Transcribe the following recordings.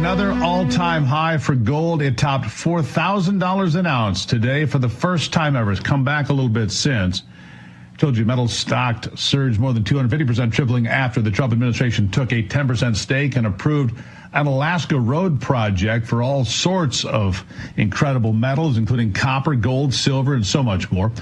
another all-time high for gold. It topped $4,000 an ounce today for the first time ever. It's come back a little bit since. Told you metals stocked surged more than 250%, tripling after the Trump administration took a 10% stake and approved an Alaska road project for all sorts of incredible metals, including copper, gold, silver, and so much more.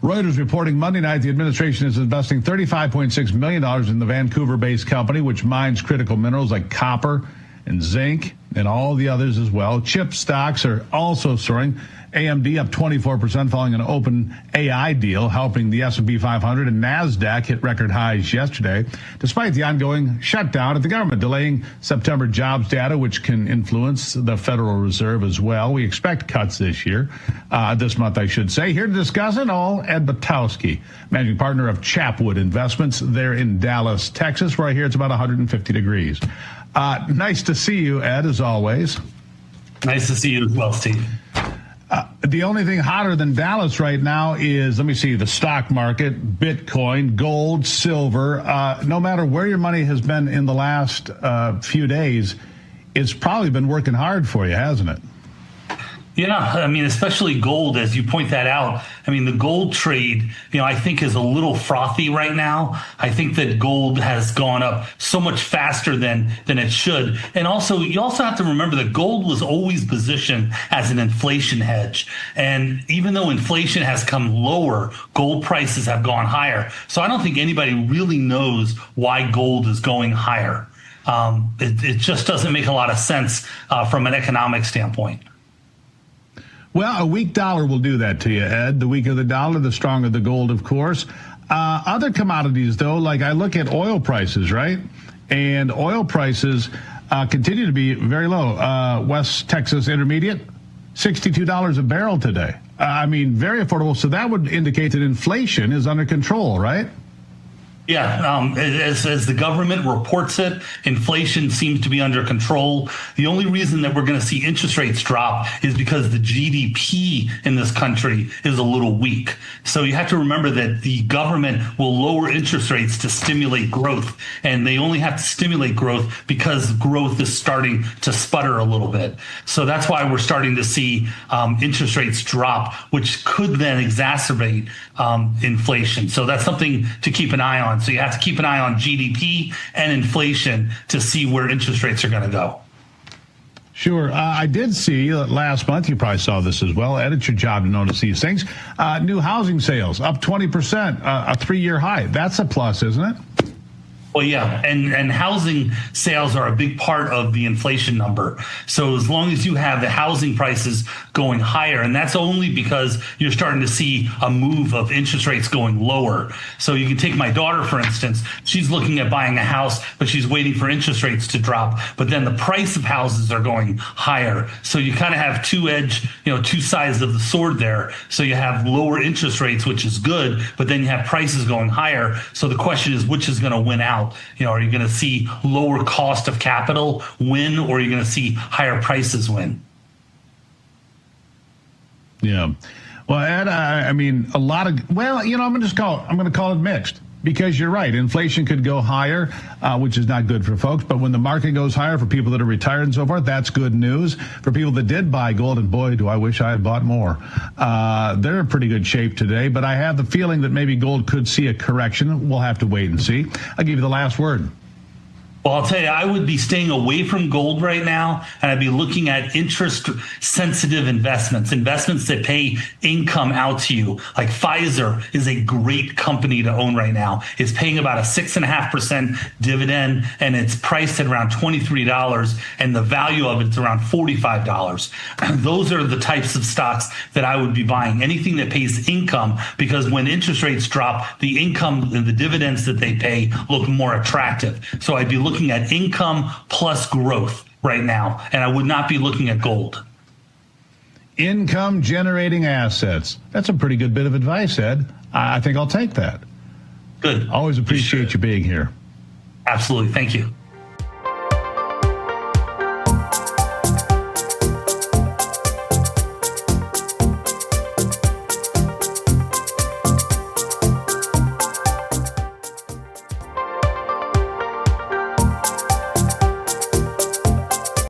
Reuters reporting Monday night the administration is investing $35.6 million in the Vancouver-based company, which mines critical minerals like copper and zinc and all the others as well. Chip stocks are also soaring. AMD up 24% following an open AI deal, helping the S&P 500 and NASDAQ hit record highs yesterday, despite the ongoing shutdown of the government, delaying September jobs data, which can influence the Federal Reserve as well. We expect cuts this month, I should say. Here to discuss it all, Ed Butowsky, managing partner of Chapwood Investments there in Dallas, Texas, where I hear it's about 150 degrees. Nice to see you, Ed, as always. Nice to see you as well, Steve. The only thing hotter than Dallas right now is, let me see, the stock market, Bitcoin, gold, silver. No matter where your money has been in the last few days, it's probably been working hard for you, hasn't it? Yeah, I mean, especially gold, as you point that out. I mean, the gold trade, I think is a little frothy right now. I think that gold has gone up so much faster than it should. And also, you also have to remember that gold was always positioned as an inflation hedge. And even though inflation has come lower, gold prices have gone higher. So I don't think anybody really knows why gold is going higher. It just doesn't make a lot of sense from an economic standpoint. Well, a weak dollar will do that to you, Ed. The weaker the dollar, the stronger the gold, of course. Other commodities, though, like I look at oil prices, right? And oil prices continue to be very low. West Texas Intermediate, $62 a barrel today. I mean, very affordable. So that would indicate that inflation is under control, right? Yeah, as the government reports it, inflation seems to be under control. The only reason that we're going to see interest rates drop is because the GDP in this country is a little weak. So you have to remember that the government will lower interest rates to stimulate growth, and they only have to stimulate growth because growth is starting to sputter a little bit. So that's why we're starting to see interest rates drop, which could then exacerbate inflation. So that's something to keep an eye on. So you have to keep an eye on GDP and inflation to see where interest rates are going to go. Sure. I did see last month, you probably saw this as well, Ed, it's your job to notice these things. New housing sales up 20%, a 3-year high. That's a plus, isn't it? Well, yeah, and housing sales are a big part of the inflation number. So as long as you have the housing prices going higher, and that's only because you're starting to see a move of interest rates going lower. So you can take my daughter, for instance. She's looking at buying a house, but she's waiting for interest rates to drop. But then the price of houses are going higher. So you kind of have two sides of the sword there. So you have lower interest rates, which is good, but then you have prices going higher. So the question is, which is going to win out? Are you going to see lower cost of capital win, or are you going to see higher prices win? Yeah. Well, Ed, I mean, I'm going to call it mixed, because you're right. Inflation could go higher, which is not good for folks. But when the market goes higher for people that are retired and so forth, that's good news. For people that did buy gold, and boy, do I wish I had bought more. They're in pretty good shape today, but I have the feeling that maybe gold could see a correction. We'll have to wait and see. I'll give you the last word. Well, I'll tell you, I would be staying away from gold right now, and I'd be looking at interest-sensitive investments that pay income out to you. Like Pfizer is a great company to own right now. It's paying about a 6.5% dividend, and it's priced at around $23, and the value of it's around $45. Those are the types of stocks that I would be buying. Anything that pays income, because when interest rates drop, the income and the dividends that they pay look more attractive. So I'd be looking at income plus growth right now, and I would not be looking at gold. Income generating assets. That's a pretty good bit of advice, Ed. I think I'll take that. Good. Always appreciate you being here. Absolutely. Thank you.